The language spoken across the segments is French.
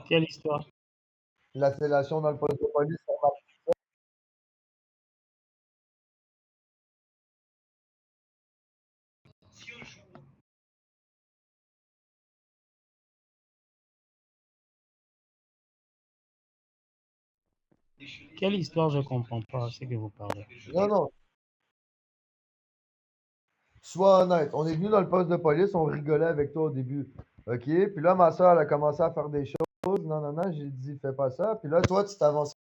Quelle histoire? La fellation dans le poste de police, ça marche. Quelle histoire? Je comprends pas ce que vous parlez. Non, non. Sois honnête. On est venu dans le poste de police, on rigolait avec toi au début. OK? Puis là, ma soeur, elle a commencé à faire des choses. Non, non, non, j'ai dit, fais pas ça. Puis là, toi, tu t'avances.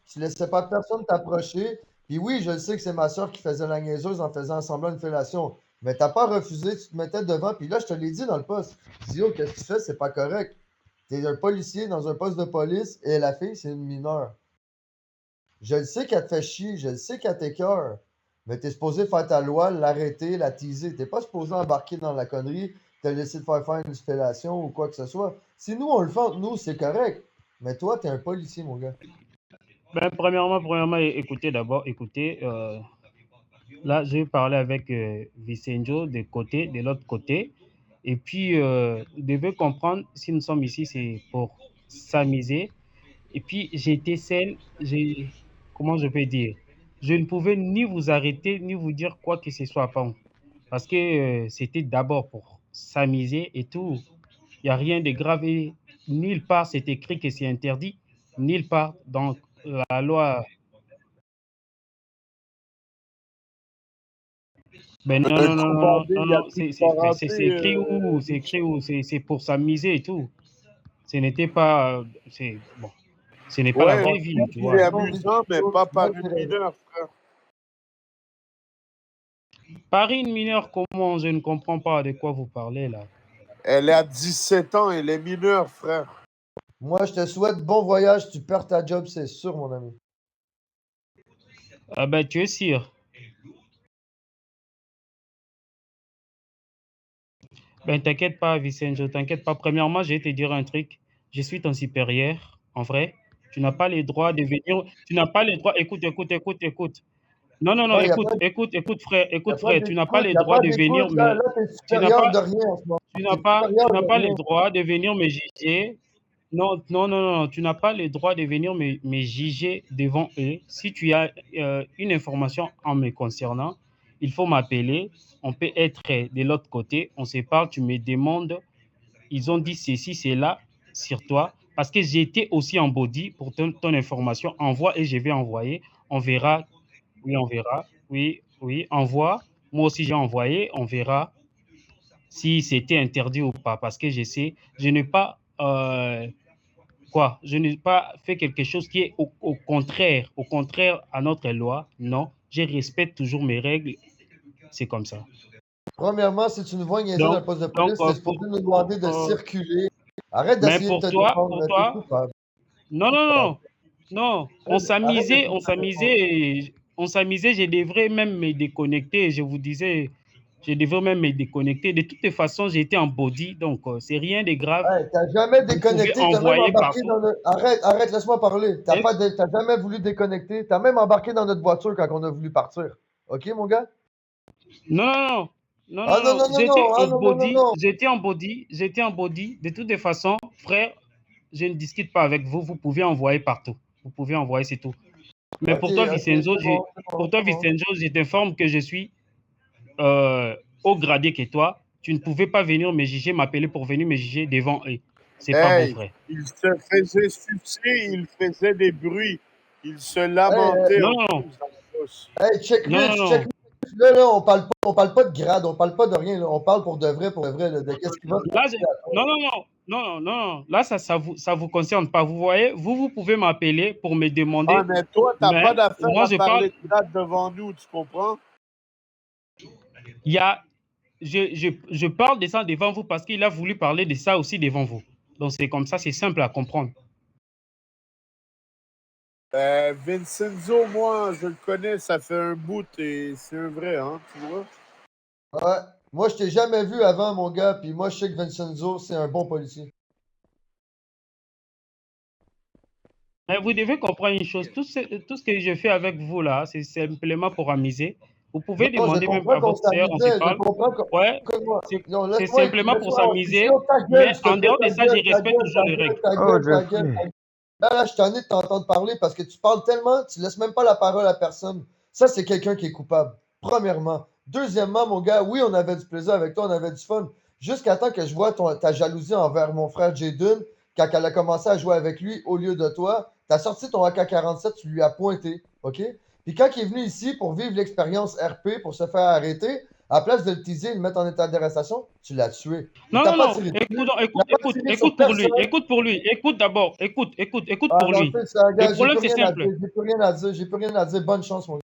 Tu laissais pas personne t'approcher. Puis oui, je le sais que c'est ma soeur qui faisait la niaiseuse en faisant semblant une fellation. Mais t'as pas refusé, tu te mettais devant. Puis là, je te l'ai dit dans le poste. Je dis, oh, qu'est-ce que tu fais? C'est pas correct. T'es un policier dans un poste de police et la fille, c'est une mineure. Je le sais qu'elle te fait chier, je le sais qu'elle t'écœure. Mais t'es supposé faire ta loi, l'arrêter, la teaser. T'es pas supposé embarquer dans la connerie, te laisser te faire une fellation ou quoi que ce soit. Si nous, on le fait entre nous, c'est correct. Mais toi, t'es un policier, mon gars. Ben, premièrement, écoutez d'abord, écoutez. Là, j'ai parlé avec Vicenjo de l'autre côté. Et puis, vous devez comprendre, si nous sommes ici, c'est pour s'amuser. Et puis, j'étais seul, comment je peux dire? Je ne pouvais ni vous arrêter, ni vous dire quoi que ce soit. Pas. Parce que c'était d'abord pour s'amuser et tout. Il n'y a rien de grave et nulle part c'est écrit que c'est interdit. Nulle part. Donc, la loi. Ben non, non, non, non, non, Coupable, non, il y a non, tout parenté, c'est écrit où? C'est écrit où? C'est pour s'amuser et tout. Ce n'était pas. C'est bon. Ce n'est pas la Ouais, vraie vie, tu c'est vois. Non, amusant, mais pas par moi, une mineure, frère. Paris une mineure, comment? Je ne comprends pas de quoi vous parlez là. Elle est à 17 ans, elle est mineure, frère. moi, je te souhaite bon voyage, tu perds ta job, c'est sûr, mon ami. Ah ben, tu es sûr. Ben, t'inquiète pas, Vicenzo, t'inquiète pas. Premièrement, je vais te dire un truc. Je suis ton supérieur, en vrai. Tu n'as pas le droit de venir. Tu n'as pas le droit. Écoute, écoute, écoute, écoute. Non, non, non, Non, il n'y a pas, y a écoute, pas frère. Tu n'as pas d'écoute, le il n'y a droit pas de venir, d'écoute, là. mais Là, t'es tu n'as supérieur pas, de rien en ce moment. tu T'es n'as pas, supérieur tu n'as de pas le rien. droit de venir me juger. Non, non, non, non, tu n'as pas le droit de venir me juger devant eux. Si tu as une information en me concernant, il faut m'appeler. On peut être de l'autre côté. On se parle, tu me demandes. Ils ont dit ceci, cela sur toi. Parce que j'étais aussi en body pour ton information. Envoie et je vais envoyer. On verra. Oui, on verra. Oui, oui, envoie. Moi aussi, j'ai envoyé. On verra si c'était interdit ou pas. Parce que je sais, je n'ai pas je n'ai pas fait quelque chose qui est au contraire à notre loi. Non, je respecte toujours mes règles. C'est comme ça. Premièrement, si tu nous vois niaiser dans Donc, le poste de donc police, t'es supposé nous demander de euh, circuler. Arrête mais d'essayer de te défendre, pour t'es toi, coupable. non, non, non, non. Arrête d'essayer de te défendre. On s'amusait. Je devrais même me déconnecter. Je vous disais, je devrais même me déconnecter. De toutes les façons, j'étais en body, donc c'est rien de grave. Hey, t'as jamais Vous pouvez déconnecté, t'as même envoyer embarqué partout. dans le. Arrête, arrête, laisse-moi parler. Et T'as jamais voulu déconnecter, t'as même embarqué dans notre voiture quand on a voulu partir. OK, mon gars? non, non, non, Ah non, non, non. non, non, non, ah non, non, non, non. J'étais en body. De toutes les façons, frère, je ne discute pas avec vous. Vous pouvez envoyer partout. Vous pouvez envoyer, c'est tout. Mais OK, OK, c'est bon, c'est bon, Pour toi, c'est bon. Vicenzo, je t'informe que je suis au gradé que toi. Tu ne pouvais pas venir me juger, m'appeler pour venir me juger devant eux. C'est pas bon, Hey, frère. il se faisait sucer, il faisait des bruits, il se Hey, lamentait Non, en non, plus en poste. hey, check non, Rich, non, check non. Rich. Là, on parle pas de grade, on parle pas de rien, là. On parle pour de vrai, là, de qu'est-ce qui va Là, t'arriver à toi. non, non, non, non, non, non. Là, ça vous concerne pas. Vous voyez, vous pouvez m'appeler pour me Ah, demander, mais toi, t'as pas mais d'affaire moi, à je parle. parler de grade devant nous, tu comprends? Il y a, je parle de ça devant vous parce qu'il a voulu parler de ça aussi devant vous. Donc, c'est comme ça, c'est simple à comprendre. Vincenzo, moi, je le connais, ça fait un bout et c'est un vrai, hein, tu vois? Ouais. Moi, je t'ai jamais vu avant, mon gars, puis moi, je sais que Vincenzo, c'est un bon policier. Mais vous devez comprendre une chose, tout ce que je fais avec vous là, c'est simplement pour amuser. Vous pouvez Non, je demander même comprends à qu'on votre sœur, on se s'amusait. Je parle. comprends qu'on. Ouais, Écoute-moi. c'est Non, c'est laisse-moi, simplement pour laisse-moi. s'amuser, Sinon, ta mais gueule, s'il te en plaît, dehors de ta ça, je gueule, ta respecte gueule, toujours ta les gueule, règles. ta Oh, gueule, ta gueule, ta Jeffrey. gueule. Là, je t'en ai de t'entendre parler parce que tu parles tellement, tu laisses même pas la parole à personne. Ça, c'est quelqu'un qui est coupable. Premièrement. Deuxièmement, mon gars, oui, on avait du plaisir avec toi, on avait du fun. Jusqu'à temps que je vois ta jalousie envers mon frère Jaden, quand elle a commencé à jouer avec lui au lieu de toi, tu as sorti ton AK-47, tu lui as pointé, OK? Puis quand il est venu ici pour vivre l'expérience RP, pour se faire arrêter, à la place de le teaser et le mettre en état d'arrestation, tu l'as tué. Il Non, t'a non, pas non. tiré dessus, Écoute, il n'a écoute, pas écoute, tiré sur écoute pour lui. personne. Écoute pour lui. Écoute d'abord. Écoute Ah pour non, lui. c'est ça, Le gars, j'ai problème, plus c'est rien à simple. dire, j'ai plus rien à dire, j'ai plus rien à dire. Bonne chance, mon gars.